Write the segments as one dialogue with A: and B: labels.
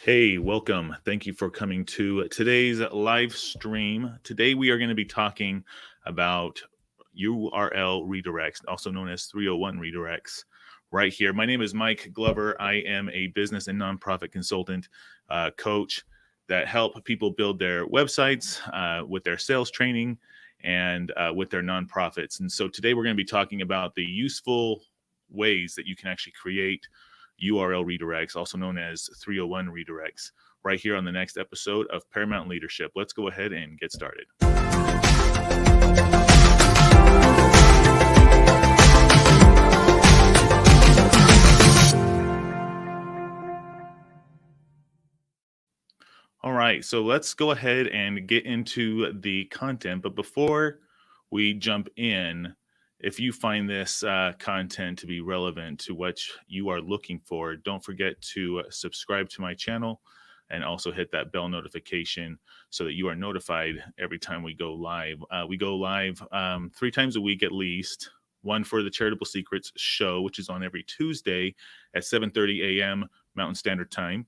A: Hey, welcome. Thank you for coming to today's live stream. Today, we are going to be talking about URL redirects, also known as 301 redirects, right here. My name is Mike Glover. I am a business and nonprofit consultant coach that help people build their websites with their sales training and with their nonprofits. And so today, we're going to be talking about the useful ways that you can actually create URL redirects, also known as 301 redirects, right here on the next episode of Paramount Leadership. Let's go ahead and get started. All right, so let's go ahead and get into the content. But before we jump in, if you find this content to be relevant to what you are looking for, don't forget to subscribe to my channel and also hit that bell notification so that you are notified every time we go live. We go live 3 times a week at least. One for the Charitable Secrets show, which is on every Tuesday at 7:30 a.m. Mountain Standard Time.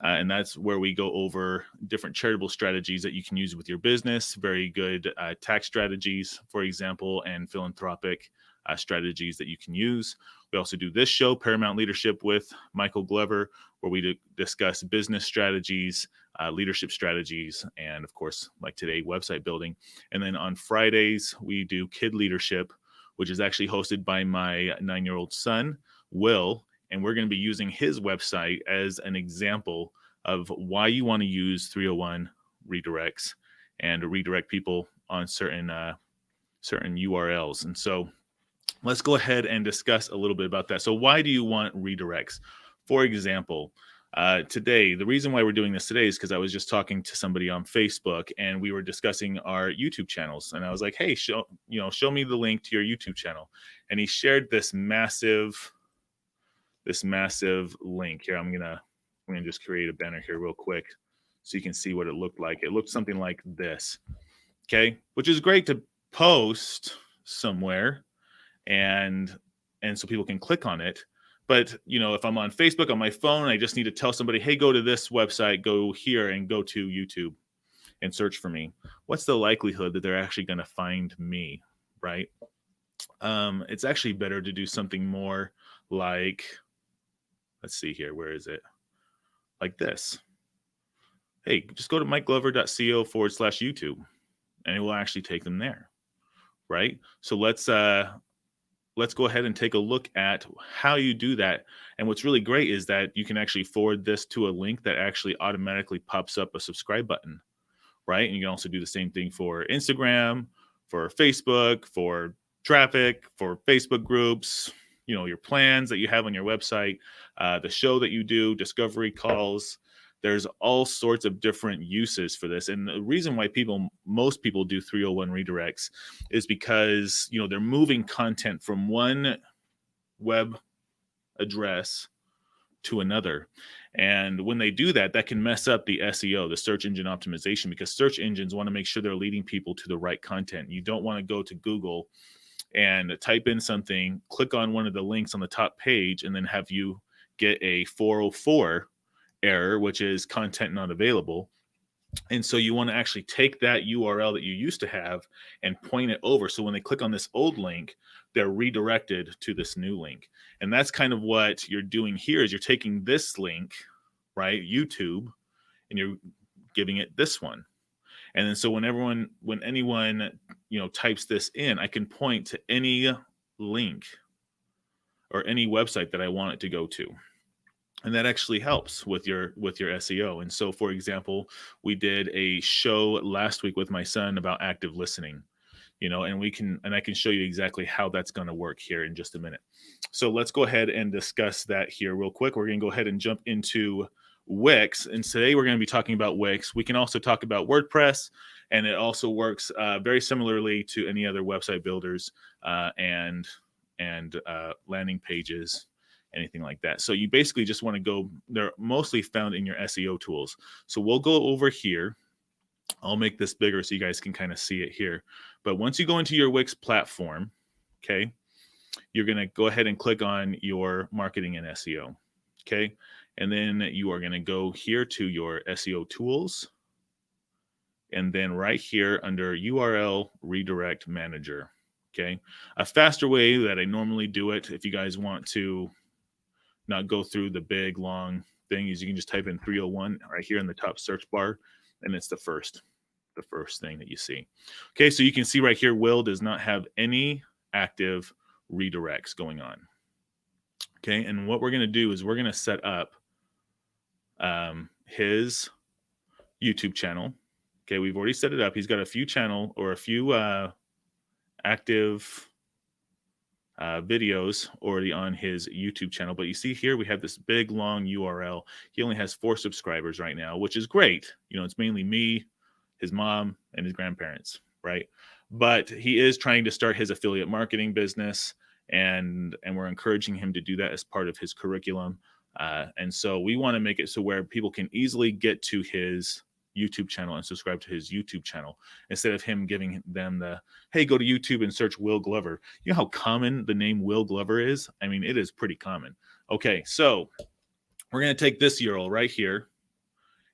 A: And that's where we go over different charitable strategies that you can use with your business, very good tax strategies, for example, and philanthropic strategies that you can use. We also do this show, Paramount Leadership with Michael Glover, where we discuss business strategies, leadership strategies, and of course, like today, website building. And then on Fridays, we do Kid Leadership, which is actually hosted by my 9-year-old son, Will. And we're going to be using his website as an example of why you want to use 301 redirects and redirect people on certain URLs. And so let's go ahead and discuss a little bit about that. So why do you want redirects? For example, today, the reason why we're doing this today is because I was just talking to somebody on Facebook and we were discussing our YouTube channels. And I was like, hey, show me the link to your YouTube channel. And he shared this massive link here. I'm gonna just create a banner here real quick so you can see what it looked like. It looked something like this, okay, which is great to post somewhere and so people can click on it. But if I'm on Facebook on my phone, I just need to tell somebody, hey, go to this website, go here, and go to YouTube and search for me. What's the likelihood that they're actually going to find me, right? It's actually better to do something more like, let's see here. Where is it? Like this. Hey, just go to mikeglover.co/YouTube and it will actually take them there. Right. So let's go ahead and take a look at how you do that. And what's really great is that you can actually forward this to a link that actually automatically pops up a subscribe button. Right. And you can also do the same thing for Instagram, for Facebook, for traffic, for Facebook groups, your plans that you have on your website, the show that you do, discovery calls. There's all sorts of different uses for this. And the reason why most people do 301 redirects is because, they're moving content from one web address to another. And when they do that, that can mess up the SEO, the search engine optimization, because search engines want to make sure they're leading people to the right content. You don't want to go to Google and type in something, click on one of the links on the top page, and then have you get a 404 error, which is content not available. And so you want to actually take that URL that you used to have and point it over. So when they click on this old link, they're redirected to this new link. And that's kind of what you're doing here is you're taking this link, right, YouTube, and you're giving it this one. And then so when anyone, types this in, I can point to any link or any website that I want it to go to. And that actually helps with your SEO. And so, for example, we did a show last week with my son about active listening, and I can show you exactly how that's going to work here in just a minute. So let's go ahead and discuss that here real quick. We're going to go ahead and jump into Wix. And today we're going to be talking about Wix. We can also talk about WordPress, and it also works very similarly to any other website builders and landing pages, anything like that. So you basically just want to go, they're mostly found in your SEO tools. So we'll go over here. I'll make this bigger so you guys can kind of see it here. But once you go into your Wix platform, okay, you're going to go ahead and click on your marketing and SEO. Okay. And then you are going to go here to your SEO tools. And then right here under URL redirect manager. Okay. A faster way that I normally do it, if you guys want to not go through the big long thing, is you can just type in 301 right here in the top search bar, and it's the first thing that you see. Okay, so you can see right here, Will does not have any active redirects going on. Okay, and what we're going to do is we're going to set up his YouTube channel. Okay, we've already set it up. He's got a few active videos already on his YouTube channel. But you see here, we have this big long URL. He only has 4 subscribers right now, which is great. You know, it's mainly me, his mom, and his grandparents, right? But he is trying to start his affiliate marketing business, and we're encouraging him to do that as part of his curriculum. And so we want to make it so where people can easily get to his YouTube channel and subscribe to his YouTube channel instead of him giving them the, hey, go to YouTube and search Will Glover. You know how common the name Will Glover is? I mean, it is pretty common. Okay, so we're going to take this URL right here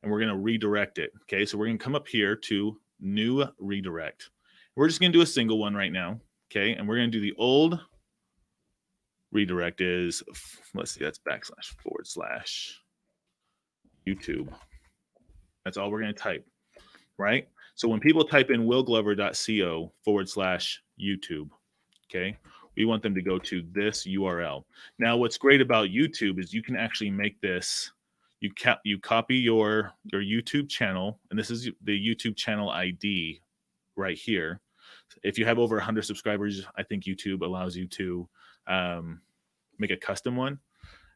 A: and we're going to redirect it. Okay, so we're going to come up here to new redirect. We're just going to do a single one right now. Okay, and we're going to do the old redirect is, let's see, that's //YouTube. That's all we're going to type, right? So when people type in willglover.co/YouTube, okay, we want them to go to this URL. Now, what's great about YouTube is you can actually make this, you copy your YouTube channel, and this is the YouTube channel ID right here. If you have over 100 subscribers, I think YouTube allows you to make a custom one.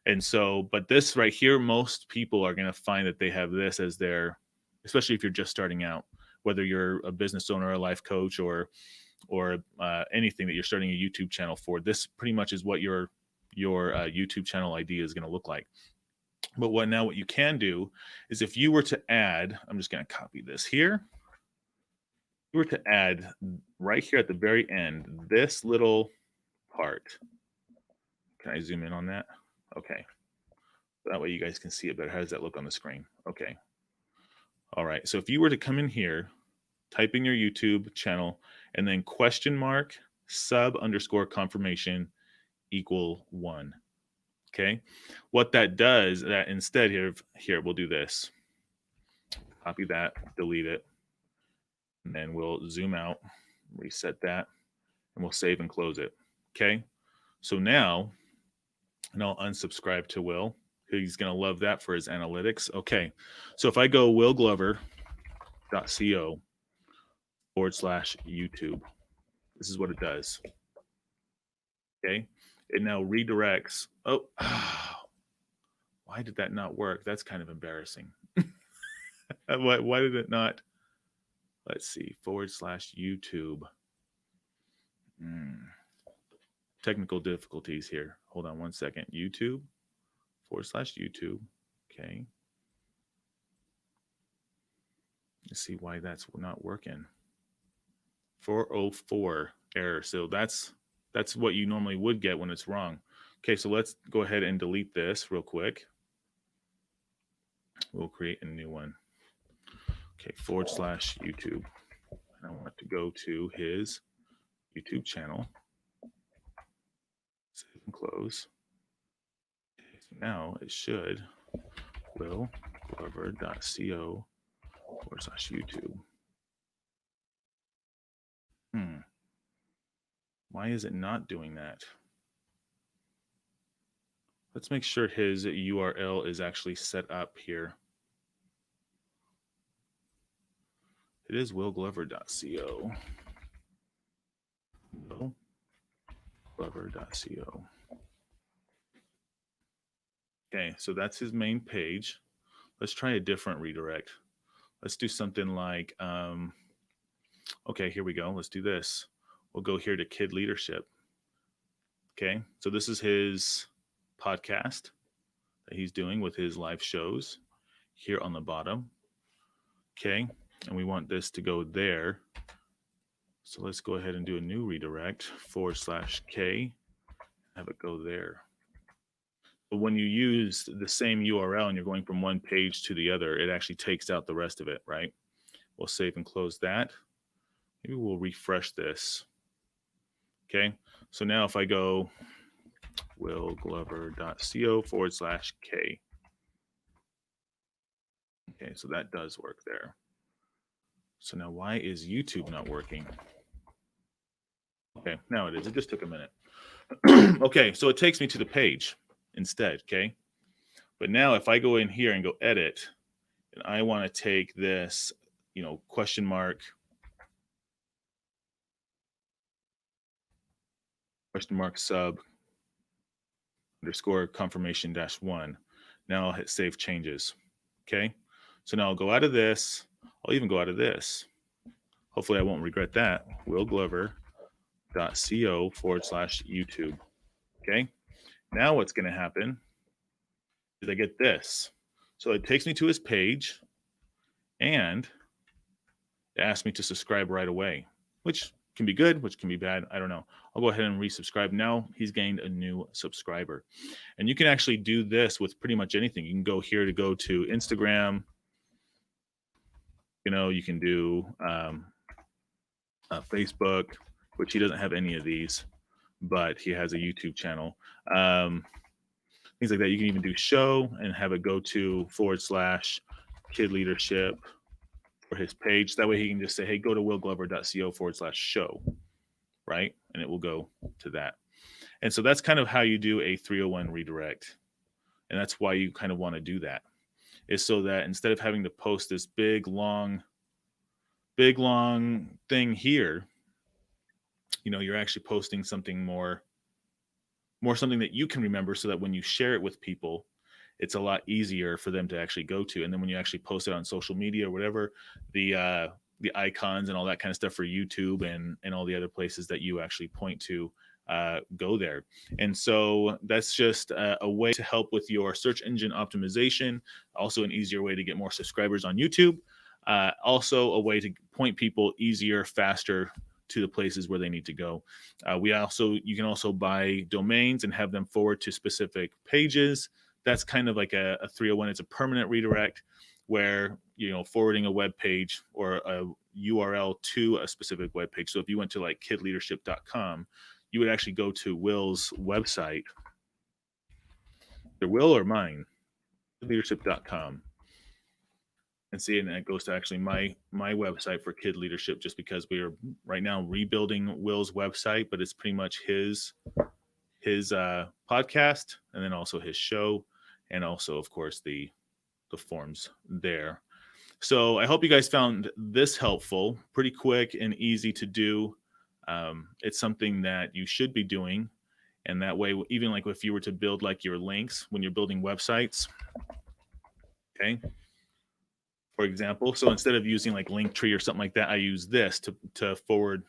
A: And so, but this right here, most people are going to find that they have this as their, especially if you're just starting out, whether you're a business owner, a life coach, or anything that you're starting a YouTube channel for. This pretty much is what your YouTube channel ID is going to look like. But what you can do is if you were to add, I'm just going to copy this here. If you were to add right here at the very end, this little part. Can I zoom in on that? Okay. That way you guys can see it better. How does that look on the screen? Okay. All right. So if you were to come in here, type in your YouTube channel, and then !sub_confirmation = 1. Okay. What that does, that instead here we'll do this. Copy that, delete it, and then we'll zoom out, reset that, and we'll save and close it. Okay. So now, and I'll unsubscribe to Will. He's going to love that for his analytics. Okay. So if I go willglover.co/YouTube, this is what it does. Okay. It now redirects. Oh, why did that not work? That's kind of embarrassing. Why did it not? Let's see, /YouTube. Technical difficulties here. Hold on one second. YouTube, /YouTube. Okay. Let's see why that's not working. 404 error. So that's what you normally would get when it's wrong. Okay, so let's go ahead and delete this real quick. We'll create a new one. Okay, /YouTube. And I want to go to his YouTube channel. Save and close. Okay, so now it should willglover.co/YouTube. Why is it not doing that? Let's make sure his URL is actually set up here. It is willglover.co. willglover.co. Okay, so that's his main page. Let's try a different redirect. Let's do something like, okay, here we go. Let's do this. We'll go here to Kid Leadership. Okay, so this is his podcast that he's doing with his live shows here on the bottom. Okay, and we want this to go there. So let's go ahead and do a new redirect, /K, have it go there. But when you use the same URL and you're going from one page to the other, it actually takes out the rest of it, right? We'll save and close that. Maybe we'll refresh this. Okay, so now if I go willglover.co/K. Okay, so that does work there. So now why is YouTube not working? Okay, now it is. It just took a minute. Okay, so it takes me to the page instead, okay? But now if I go in here and go edit, and I want to take this, question mark sub underscore confirmation -1. Now I'll hit save changes. Okay. So now I'll go out of this. I'll even go out of this. Hopefully I won't regret that. willglover.co/YouTube. Okay. Now what's going to happen is I get this. So it takes me to his page and it asks me to subscribe right away, which can be good, which can be bad. I don't know. I'll go ahead and resubscribe. Now he's gained a new subscriber. And you can actually do this with pretty much anything. You can go here to go to Instagram. You can do Facebook, which he doesn't have any of these, but he has a YouTube channel. Things like that. You can even do show and have it go to /kid leadership for his page. That way he can just say, hey, go to willglover.co/show, right? And it will go to that. And so that's kind of how you do a 301 redirect. And that's why you kind of want to do that, is so that instead of having to post this big, long thing here, you're actually posting something more something that you can remember, so that when you share it with people, it's a lot easier for them to actually go to. And then when you actually post it on social media or whatever, the icons and all that kind of stuff for YouTube and all the other places that you actually point to go there. And so that's just a way to help with your search engine optimization. Also an easier way to get more subscribers on YouTube. Also a way to point people easier, faster to the places where they need to go. You can also buy domains and have them forward to specific pages. That's kind of like a 301. It's a permanent redirect where, forwarding a web page or a URL to a specific web page. So if you went to like kidleadership.com, you would actually go to Will's website. Either Will or mine, kidleadership.com. And see, and it goes to actually my website for Kid Leadership, just because we are right now rebuilding Will's website, but it's pretty much his podcast, and then also his show, and also of course the forms there. So I hope you guys found this helpful. Pretty quick and easy to do. It's something that you should be doing, and that way, even like if you were to build like your links when you're building websites, okay, for example. So instead of using like Linktree or something like that, I use this to forward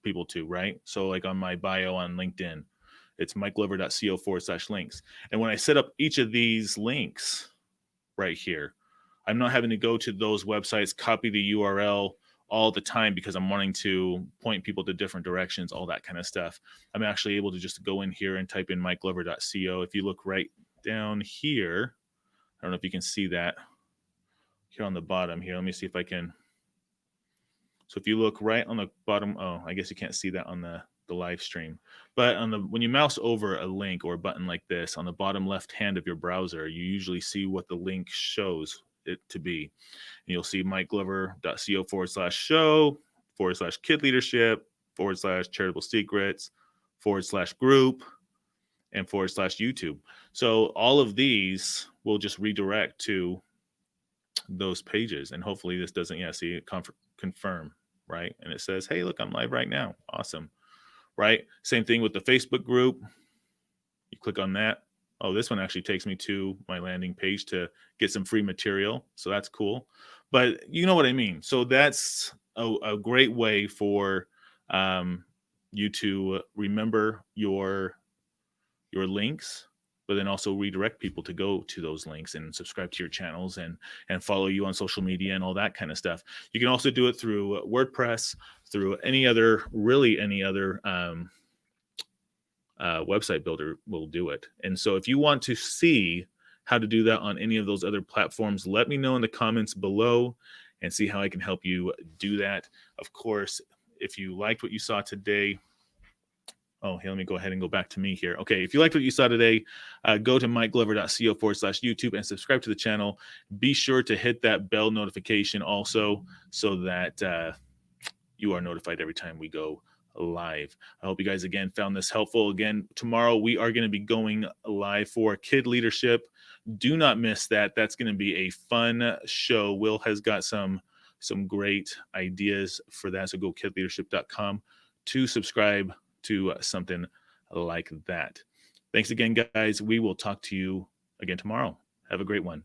A: people to, right? So like on my bio on LinkedIn, it's mikeglover.co/links. And when I set up each of these links right here, I'm not having to go to those websites, copy the URL all the time because I'm wanting to point people to different directions, all that kind of stuff. I'm actually able to just go in here and type in mikeglover.co. If you look right down here, I don't know if you can see that here on the bottom here. Let me see if I can. So if you look right on the bottom, oh, I guess you can't see that on the live stream, but when you mouse over a link or a button like this on the bottom left hand of your browser, you usually see what the link shows it to be. And you'll see mikeglover.co/show /kid leadership /charitable secrets /group and /YouTube. So all of these will just redirect to those pages, and hopefully this doesn't, see it confirm, right? And it says, hey, look, I'm live right now. Awesome, right? Same thing with the Facebook group. You click on that. Oh, this one actually takes me to my landing page to get some free material. So that's cool. But you know what I mean? So that's a great way for you to remember your links, but then also redirect people to go to those links and subscribe to your channels and follow you on social media and all that kind of stuff. You can also do it through WordPress, through any other website builder will do it. And so if you want to see how to do that on any of those other platforms, let me know in the comments below and see how I can help you do that. Of course, if you liked what you saw today, oh, hey, let me go ahead and go back to me here. Okay, if you liked what you saw today, go to mikeglover.co/YouTube and subscribe to the channel. Be sure to hit that bell notification also so that you are notified every time we go live. I hope you guys again found this helpful. Again, tomorrow we are going to be going live for Kid Leadership. Do not miss that. That's going to be a fun show. Will has got some great ideas for that. So go kidleadership.com to subscribe to something like that. Thanks again, guys. We will talk to you again tomorrow. Have a great one.